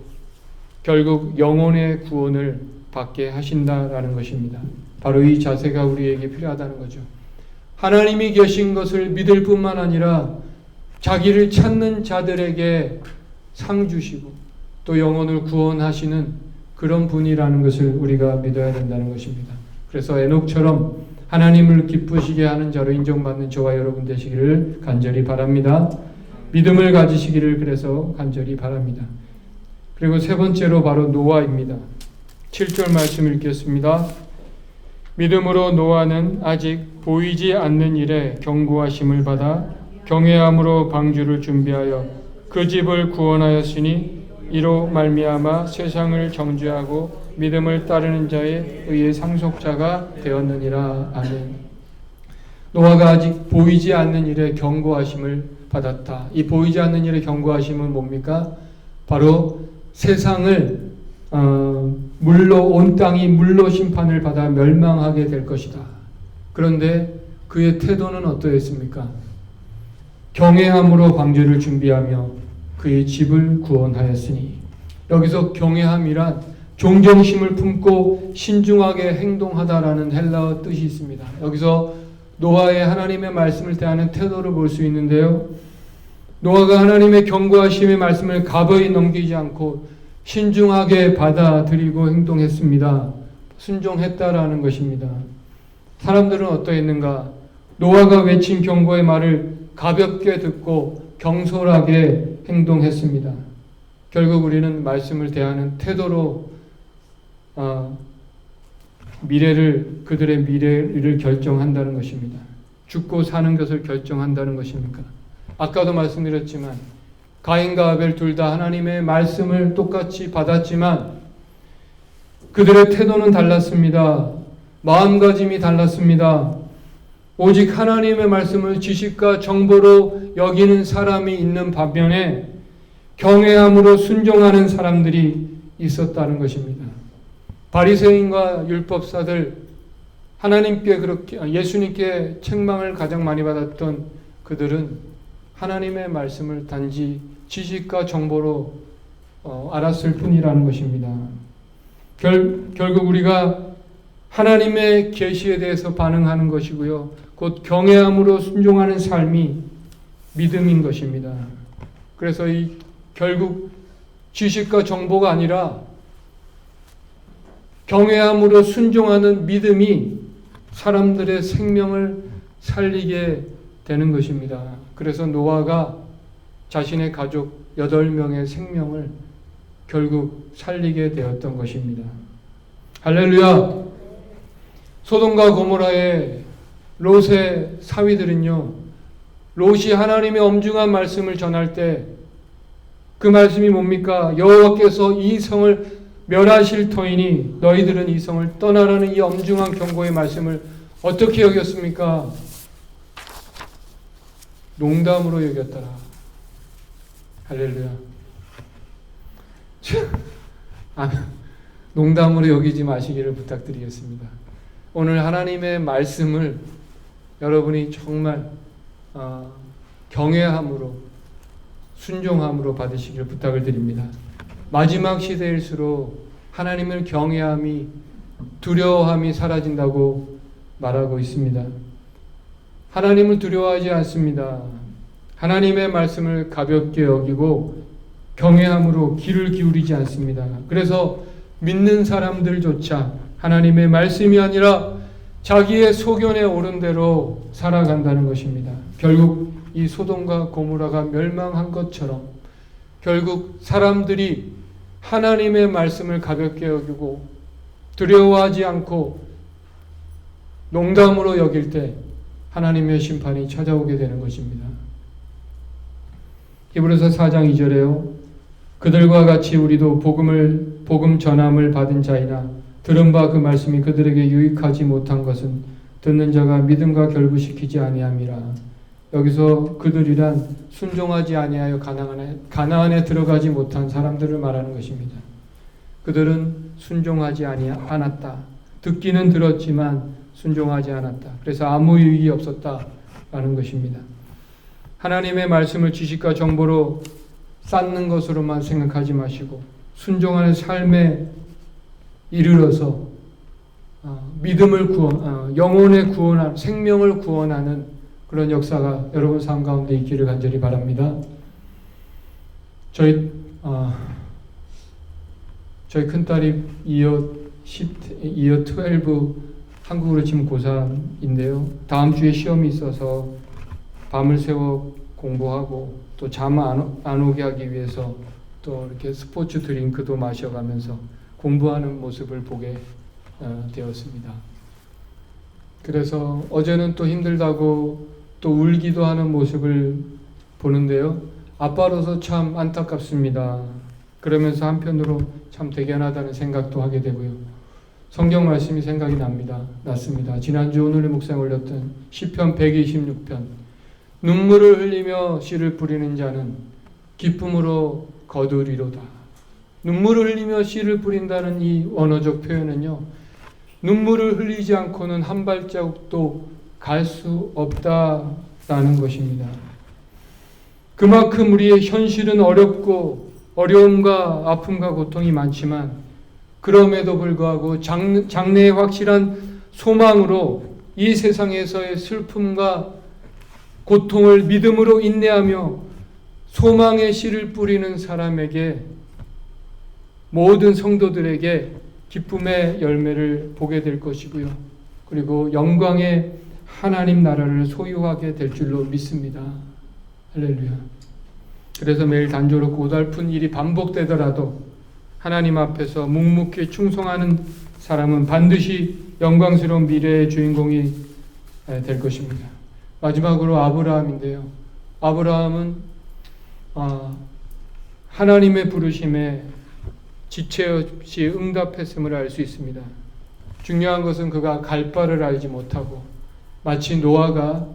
결국 영혼의 구원을 받게 하신다라는 것입니다. 바로 이 자세가 우리에게 필요하다는 거죠. 하나님이 계신 것을 믿을 뿐만 아니라 자기를 찾는 자들에게 상 주시고 또 영혼을 구원하시는 그런 분이라는 것을 우리가 믿어야 된다는 것입니다. 그래서 에녹처럼 하나님을 기쁘시게 하는 자로 인정받는 저와 여러분 되시기를 간절히 바랍니다. 믿음을 가지시기를 그래서 간절히 바랍니다. 그리고 세 번째로 바로 노아입니다. 7절 말씀 읽겠습니다. 믿음으로 노아는 아직 보이지 않는 일에 경고하심을 받아 경외함으로 방주를 준비하여 그 집을 구원하였으니 이로 말미암아 세상을 정죄하고 믿음을 따르는 자의 의의 상속자가 되었느니라. 아멘. 노아가 아직 보이지 않는 일에 경고하심을 받았다. 이 보이지 않는 일에 경고하심은 뭡니까? 바로 세상을 물로 온 땅이 물로 심판을 받아 멸망하게 될 것이다. 그런데 그의 태도는 어떠했습니까? 경외함으로 방주를 준비하며 그의 집을 구원하였으니, 여기서 경외함이란 존경심을 품고 신중하게 행동하다라는 헬라어 뜻이 있습니다. 여기서 노아의 하나님의 말씀을 대하는 태도를 볼 수 있는데요. 노아가 하나님의 경고하심의 말씀을 가벼이 넘기지 않고 신중하게 받아들이고 행동했습니다. 순종했다라는 것입니다. 사람들은 어떠했는가? 노아가 외친 경고의 말을 가볍게 듣고 경솔하게 행동했습니다. 결국 우리는 말씀을 대하는 태도로 그들의 미래를 결정한다는 것입니다. 죽고 사는 것을 결정한다는 것입니까? 아까도 말씀드렸지만 가인과 아벨 둘 다 하나님의 말씀을 똑같이 받았지만 그들의 태도는 달랐습니다. 마음가짐이 달랐습니다. 오직 하나님의 말씀을 지식과 정보로 여기는 사람이 있는 반면에 경외함으로 순종하는 사람들이 있었다는 것입니다. 바리새인과 율법사들, 하나님께 그렇게 예수님께 책망을 가장 많이 받았던 그들은 하나님의 말씀을 단지 지식과 정보로 알았을 뿐이라는 것입니다. 결국 우리가 하나님의 계시에 대해서 반응하는 것이고요, 곧 경외함으로 순종하는 삶이 믿음인 것입니다. 그래서 결국 지식과 정보가 아니라 경외함으로 순종하는 믿음이 사람들의 생명을 살리게 되는 것입니다. 그래서 노아가 자신의 가족 8명의 생명을 결국 살리게 되었던 것입니다. 할렐루야! 소돔과 고모라의 롯의 사위들은요, 롯이 하나님의 엄중한 말씀을 전할 때 그 말씀이 뭡니까? 여호와께서 이 성을 멸하실 터이니 너희들은 이 성을 떠나라는 이 엄중한 경고의 말씀을 어떻게 여겼습니까? 농담으로 여겼더라. 할렐루야. 농담으로 여기지 마시기를 부탁드리겠습니다. 오늘 하나님의 말씀을 여러분이 정말 경외함으로 순종함으로 받으시기를 부탁을 드립니다. 마지막 시대일수록 하나님을 경외함이, 두려워함이 사라진다고 말하고 있습니다. 하나님을 두려워하지 않습니다. 하나님의 말씀을 가볍게 여기고 경외함으로 귀를 기울이지 않습니다. 그래서 믿는 사람들조차 하나님의 말씀이 아니라 자기의 소견에 오른 대로 살아간다는 것입니다. 결국 이 소돔과 고모라가 멸망한 것처럼 결국 사람들이 하나님의 말씀을 가볍게 여기고 두려워하지 않고 농담으로 여길 때 하나님의 심판이 찾아오게 되는 것입니다. 히브리서 4장 2절에요. 그들과 같이 우리도 복음 전함을 받은 자이나 들은 바 그 말씀이 그들에게 유익하지 못한 것은 듣는 자가 믿음과 결부시키지 아니함이라. 여기서 그들은 순종하지 않았다. 듣기는 들었지만 순종하지 않았다. 그래서 아무 유익이 없었다라는 것입니다. 하나님의 말씀을 지식과 정보로 쌓는 것으로만 생각하지 마시고 순종하는 삶에 이르러서 믿음을 영혼의 구원하는, 생명을 구원하는 그런 역사가 여러분 삶 가운데 있기를 간절히 바랍니다. 저희 큰딸이 이어 12 한국으로 지금 고3인데요. 다음 주에 시험이 있어서 밤을 새워 공부하고 또 잠 안 오게 하기 위해서 또 이렇게 스포츠 드링크도 마셔가면서 공부하는 모습을 보게 되었습니다. 그래서 어제는 또 힘들다고 또 울기도 하는 모습을 보는데요. 아빠로서 참 안타깝습니다. 그러면서 한편으로 참 대견하다는 생각도 하게 되고요. 성경 말씀이 생각이 났습니다. 지난주 오늘의 묵상에 올렸던 시편 126편. 눈물을 흘리며 씨를 뿌리는 자는 기쁨으로 거두리로다. 눈물을 흘리며 씨를 뿌린다는 이 원어적 표현은요, 눈물을 흘리지 않고는 한 발자국도 갈 수 없다라는 것입니다. 그만큼 우리의 현실은 어렵고 어려움과 아픔과 고통이 많지만 그럼에도 불구하고 장래의 확실한 소망으로 이 세상에서의 슬픔과 고통을 믿음으로 인내하며 소망의 씨를 뿌리는 사람에게, 모든 성도들에게 기쁨의 열매를 보게 될 것이고요. 그리고 영광의 하나님 나라를 소유하게 될 줄로 믿습니다. 할렐루야. 그래서 매일 단조롭고 고달픈 일이 반복되더라도 하나님 앞에서 묵묵히 충성하는 사람은 반드시 영광스러운 미래의 주인공이 될 것입니다. 마지막으로 아브라함인데요. 아브라함은 하나님의 부르심에 지체 없이 응답했음을 알 수 있습니다. 중요한 것은 그가 갈 바를 알지 못하고 마치 노아가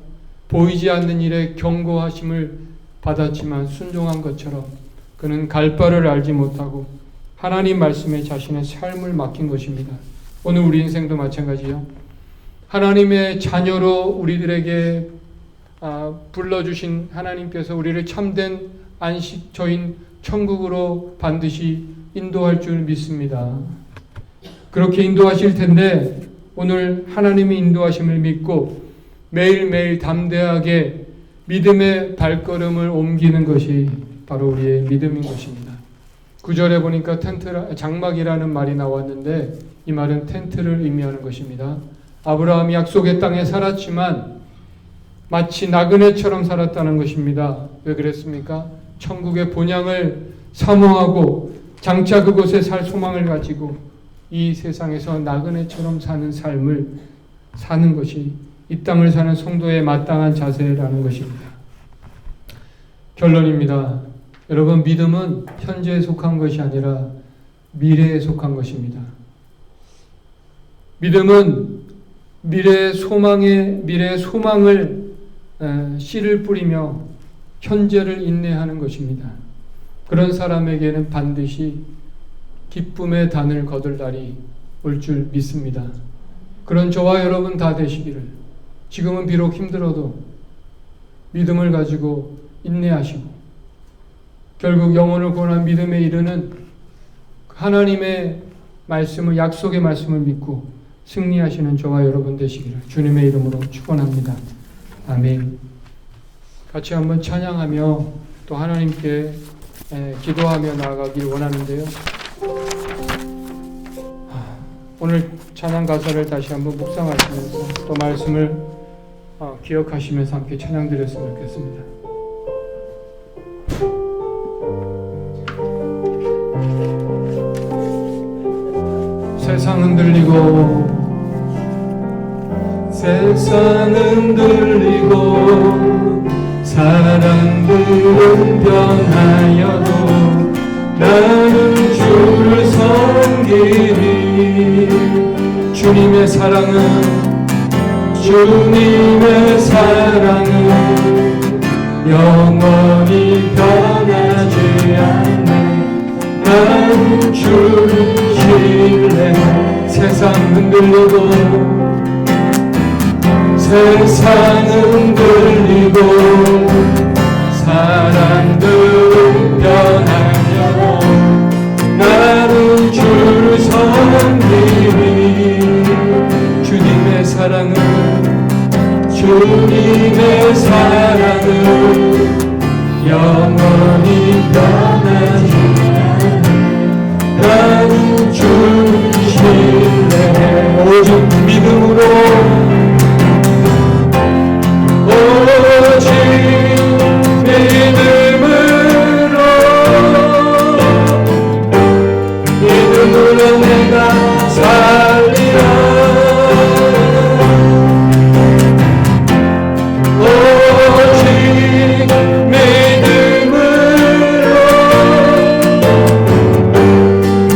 보이지 않는 일에 경고하심을 받았지만 순종한 것처럼 그는 갈 바를 알지 못하고 하나님 말씀에 자신의 삶을 맡긴 것입니다. 오늘 우리 인생도 마찬가지요. 하나님의 자녀로 우리들에게 불러주신 하나님께서 우리를 참된 안식처인 천국으로 반드시 인도할 줄 믿습니다. 그렇게 인도하실 텐데 오늘 하나님의 인도하심을 믿고 매일매일 담대하게 믿음의 발걸음을 옮기는 것이 바로 우리의 믿음인 것입니다. 9절에 보니까 장막이라는 말이 나왔는데 이 말은 텐트를 의미하는 것입니다. 아브라함이 약속의 땅에 살았지만 마치 나그네처럼 살았다는 것입니다. 왜 그랬습니까? 천국의 본향을 사모하고 장차 그곳에 살 소망을 가지고 이 세상에서 나그네처럼 사는 삶을 사는 것이 이 땅을 사는 성도의 마땅한 자세라는 것입니다. 결론입니다. 여러분, 믿음은 현재에 속한 것이 아니라 미래에 속한 것입니다. 믿음은 미래의 소망을 씨를 뿌리며 현재를 인내하는 것입니다. 그런 사람에게는 반드시 기쁨의 단을 거둘 날이 올 줄 믿습니다. 그런 저와 여러분 다 되시기를. 지금은 비록 힘들어도 믿음을 가지고 인내하시고 결국 영혼을 구원한 믿음에 이르는 하나님의 말씀을, 약속의 말씀을 믿고 승리하시는 저와 여러분 되시기를 주님의 이름으로 축원합니다. 아멘. 같이 한번 찬양하며 또 하나님께 기도하며 나아가길 원하는데요. 오늘 찬양 가사를 다시 한번 묵상하시면서 또 말씀을 기억하시면서 함께 찬양 드렸으면 좋겠습니다. 세상 흔들리고 사람들은 변하여도 나는 주를 섬기리. 주님의 사랑은 영원히 변하지 않네. 나는 나는 주를 신뢰해. 세상 흔들리고 세상은 흔들리고 사람들은 변하려 나는 주를 섬기리. 주님의 사랑은 영원히 변하지 않아. 나는 주를 신뢰해. 오직 믿음으로 오직 믿음으로 내가 살리라. 오직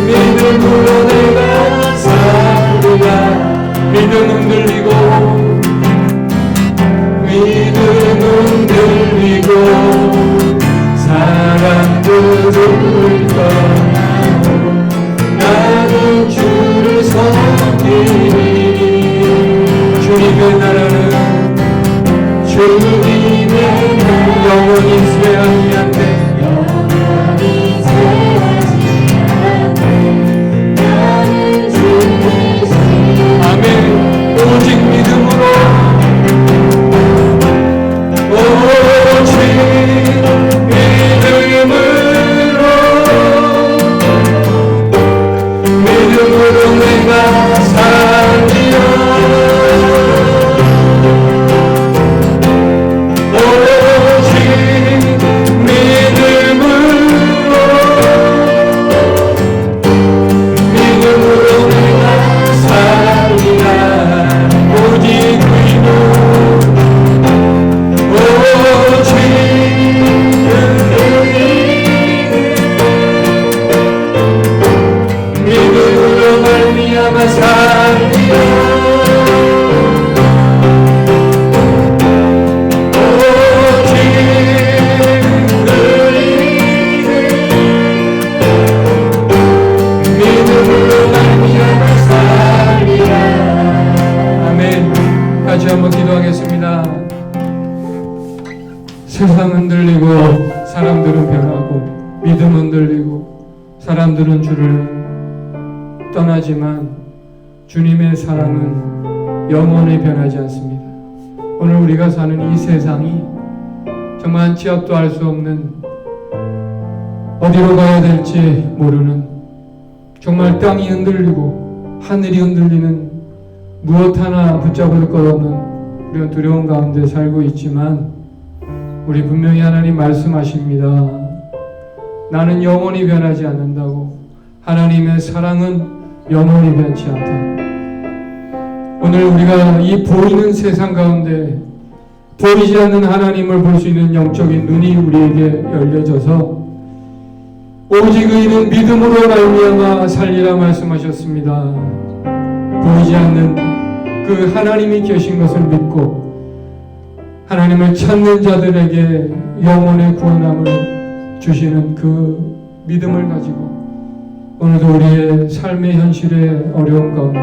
믿음으로 내가 살리라. 믿음 흔들리고 사람들을 떠나고 나는 주를 섬기리. 주님의 나라는 주님의 영원히 쇠하지 않네. 영원히 쇠하지 않네. 나는 주를 신뢰해. 아멘. 오직 믿음으로 오직 믿음으로 내가 살리라. 오직 믿음으로 내가 살리라. 오직 믿음으로 말미암아 살리라. 오직 믿음으로 말미암아 살리라. 아멘. 같이 한번 기도하겠습니다. 세상 흔들리고 사람들은 변하고 믿음 흔들리고 사람들은 주를 떠나지만 주님의 사랑은 영원히 변하지 않습니다. 오늘 우리가 사는 이 세상이 정말 지압도 할 수 없는 어디로 가야 될지 모르는 정말 땅이 흔들리고 하늘이 흔들리는 무엇 하나 붙잡을 것 없는 그런 두려움 가운데 살고 있지만 우리 분명히 하나님 말씀하십니다. 나는 영원히 변하지 않는다고. 하나님의 사랑은 영원히 변치 않다. 오늘 우리가 이 보이는 세상 가운데 보이지 않는 하나님을 볼 수 있는 영적인 눈이 우리에게 열려져서 오직 의인은 믿음으로 말미암아 살리라 말씀하셨습니다. 보이지 않는 그 하나님이 계신 것을 믿고 하나님을 찾는 자들에게 영혼의 구원함을 주시는 그 믿음을 가지고 오늘도 우리의 삶의 현실의 어려움 가운데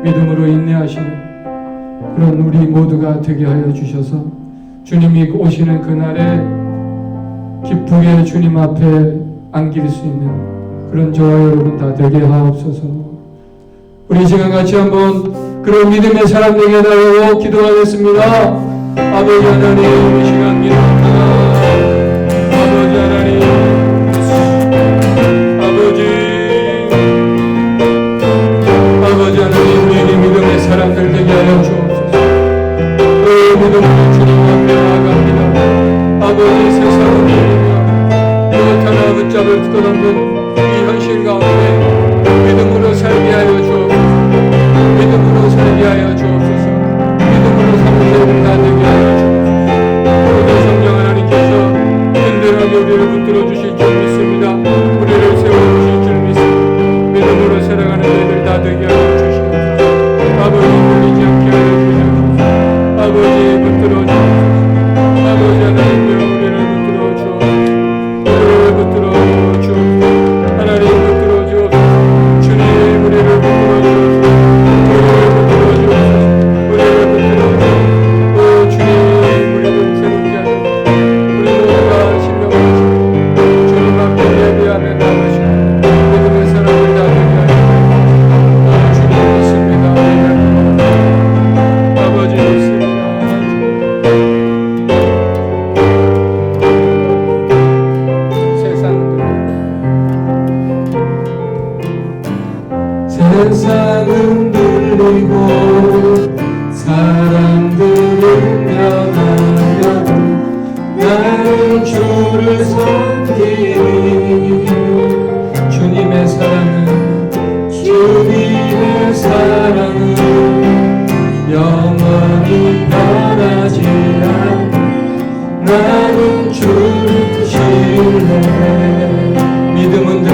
믿음으로 인내하시는 그런 우리 모두가 되게 하여 주셔서 주님이 오시는 그날에 기쁘게 주님 앞에 안길 수 있는 그런 저와 여러분 다 되게 하옵소서. 우리 시간 같이 한번 그런 믿음의 사람 되게 해달라고 기도하겠습니다. 아버지 하나님, 이 시간 기도합니다. 아버지 하나님, 아버지 하나님, 우리 믿음의 사람들 되게 하여 주옵소서. 그 믿음으로 주님 앞에 나아갑니다. 아버지, 세상은 무엇 하나 붙잡을 것 없는 이 현실 가운데 믿음으로 살게 하여 주옵소서. 믿음으로 살게 하여 주옵소서. 믿음으로 사무실을 다 되게 하여 주옵소서. 오늘 성령 하나님께서 든든하게 우리를 붙들어 주실 줄 믿습니다. 우리를 세워주실 줄 믿습니다. 믿음으로 살아가는 저희들 다 되게 하여 주시옵소서. 아버지 물리지 않게 하여 주시옵소서. 아버지 붙들어 주옵소서. 아버지 하나님 우리를 붙들어 주옵소서. 우리를 붙들어 주옵소서. 하나님 붙들어 세상은 들리고 사람들은 변하여도 나는 주를 섬기리. 주님의 사랑은 영원히 변하지 않고 나는 주를 신뢰해. 믿음은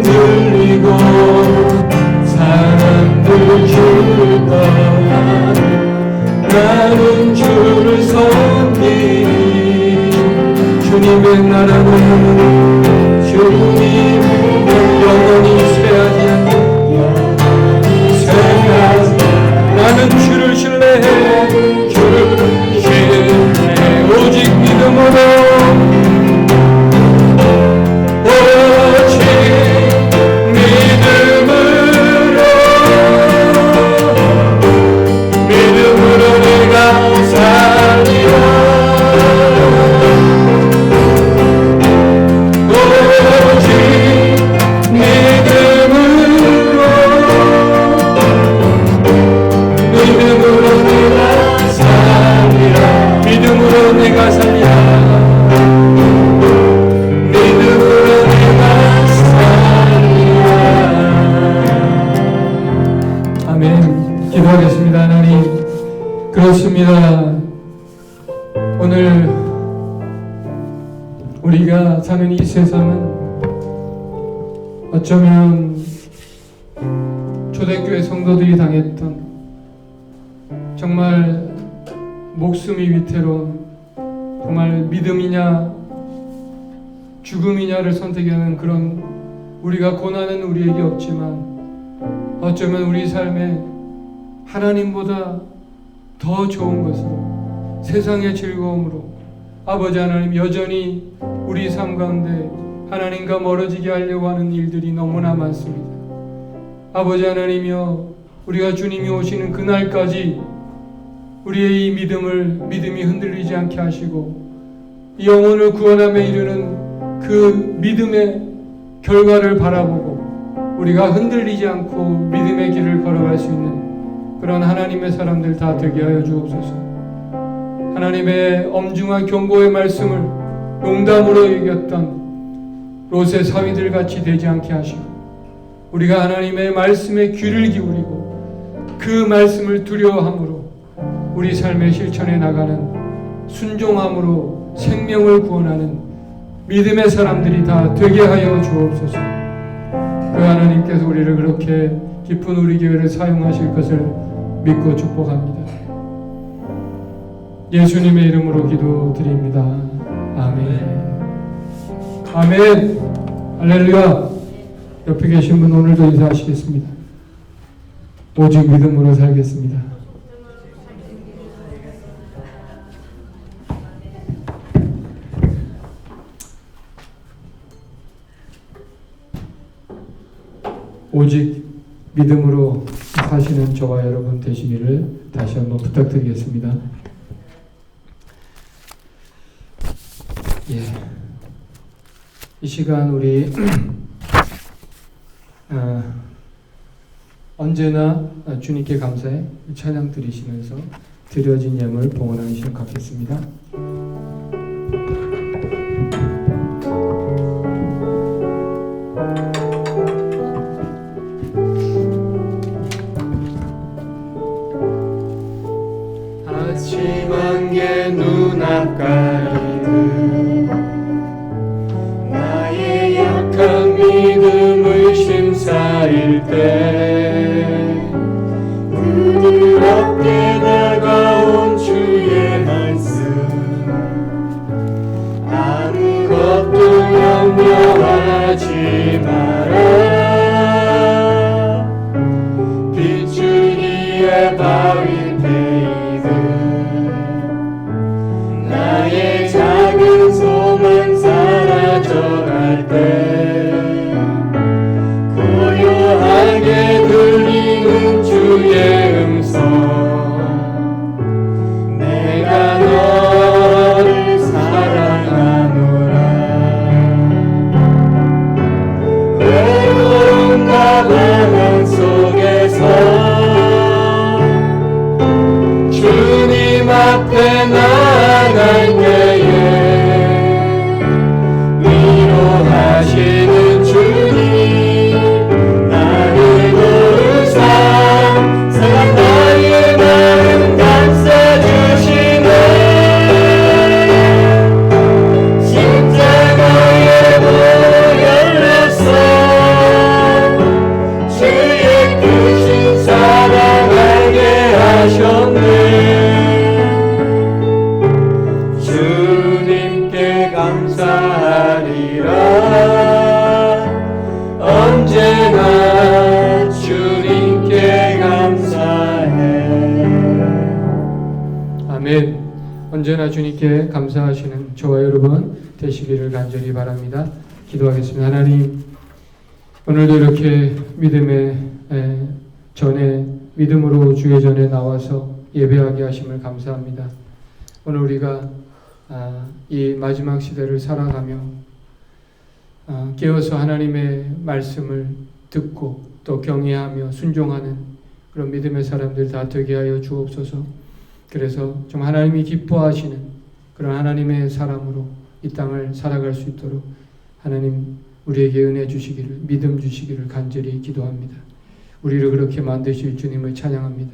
들리고 사람들 주를 떠나도 나는 주를 섬기니. 주님의 나라는 주님의 영원히 쇠하지 않고 나는 주를 신뢰해. 주를 신뢰해. 오직 믿음으로 내가 살리라. 오직 믿음으로 내가 살리라. 믿음으로 내가 살리라. 믿음으로 내가 살리라. 아멘. 기도하겠습니다. 하나님, 그렇습니다. 오늘 우리가 사는 이 세상은 어쩌면 초대교회 성도들이 당했던 정말 목숨이 위태로운, 정말 믿음이냐 죽음이냐를 선택하는 그런 우리가 고난은 우리에게 없지만 어쩌면 우리 삶에 하나님보다 더 좋은 것으로 세상의 즐거움으로 아버지 하나님 여전히 우리 삶 가운데 하나님과 멀어지게 하려고 하는 일들이 너무나 많습니다. 아버지 하나님이여, 우리가 주님이 오시는 그날까지 우리의 이 믿음이 흔들리지 않게 하시고 이 영혼을 구원함에 이르는 그 믿음의 결과를 바라보고 우리가 흔들리지 않고 믿음의 길을 걸어갈 수 있는 그런 하나님의 사람들 다 되게 하여 주옵소서. 하나님의 엄중한 경고의 말씀을 농담으로 여겼던 롯의 사위들 같이 되지 않게 하시고 우리가 하나님의 말씀에 귀를 기울이고 그 말씀을 두려워함으로 우리 삶의 실천에 나가는 순종함으로 생명을 구원하는 믿음의 사람들이 다 되게 하여 주옵소서. 그 하나님께서 우리를 그렇게 깊은 우리 교회를 사용하실 것을 믿고 축복합니다. 예수님의 이름으로 기도드립니다. 아멘. 아멘. 할렐루야. 옆에 계신 분 오늘도 인사하시겠습니다. 오직 믿음으로 살겠습니다. 오직 믿음으로 사시는 저와 여러분 되시기를 다시 한번 부탁드리겠습니다. 예, 이 시간 우리 언제나 주님께 감사의 찬양 드리시면서 드려진 예물 봉헌하는 시간 갖겠습니다. 만개 눈앞가리듯 나의 약한 믿음을 심사일 때 부드럽게 다가온 주의 말씀 아무것도 염려하지 마라 빗줄기에 바위 나의 작은 소망 사라져갈 때 고요하게 언제나 주님께 감사하시는 저와 여러분 되시기를 간절히 바랍니다. 기도하겠습니다. 하나님, 오늘도 이렇게 믿음의 전에 믿음으로 주의 전에 나와서 예배하게 하심을 감사합니다. 오늘 우리가 이 마지막 시대를 살아가며 깨어서 하나님의 말씀을 듣고 또 경외하며 순종하는 그런 믿음의 사람들 다 되게 하여 주옵소서. 그래서 좀 하나님이 기뻐하시는 그런 하나님의 사람으로 이 땅을 살아갈 수 있도록 하나님 우리에게 은혜 주시기를, 믿음 주시기를 간절히 기도합니다. 우리를 그렇게 만드실 주님을 찬양합니다.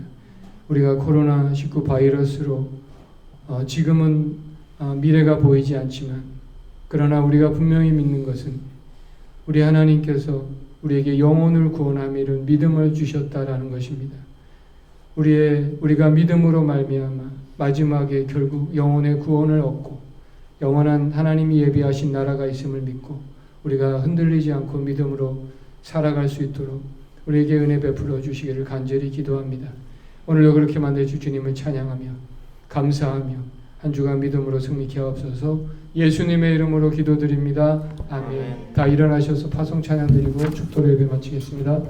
우리가 코로나19 바이러스로 지금은 미래가 보이지 않지만, 그러나 우리가 분명히 믿는 것은 우리 하나님께서 우리에게 영혼을 구원하며 이런 믿음을 주셨다라는 것입니다. 우리가 믿음으로 말미암아 마지막에 결국 영혼의 구원을 얻고 영원한 하나님이 예비하신 나라가 있음을 믿고 우리가 흔들리지 않고 믿음으로 살아갈 수 있도록 우리에게 은혜 베풀어 주시기를 간절히 기도합니다. 오늘도 그렇게 만드실 주님을 찬양하며 감사하며 한 주간 믿음으로 승리케 하옵소서. 예수님의 이름으로 기도드립니다. 아멘. 다 일어나셔서 파송 찬양 드리고 축도로 예배 마치겠습니다.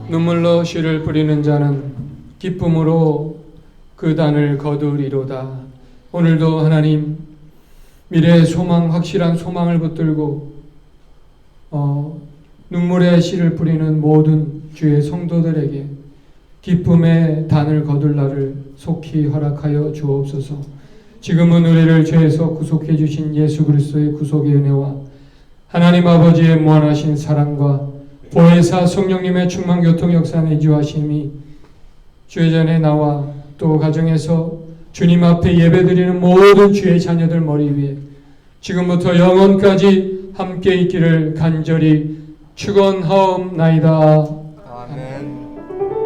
눈물로 씨를 뿌리는 자는 기쁨으로 그 단을 거두리로다. 오늘도 하나님 미래의 소망, 확실한 소망을 붙들고 눈물의 씨를 뿌리는 모든 주의 성도들에게 기쁨의 단을 거둘 날을 속히 허락하여 주옵소서. 지금은 우리를 죄에서 구속해 주신 예수 그리스도의 구속의 은혜와 하나님 아버지의 무한하신 사랑과 보혜사 성령님의 충만 교통 역사 내주하심이 주의 전에 나와 또 가정에서 주님 앞에 예배드리는 모든 주의 자녀들 머리 위에 지금부터 영원까지 함께 있기를 간절히 축원하옵나이다.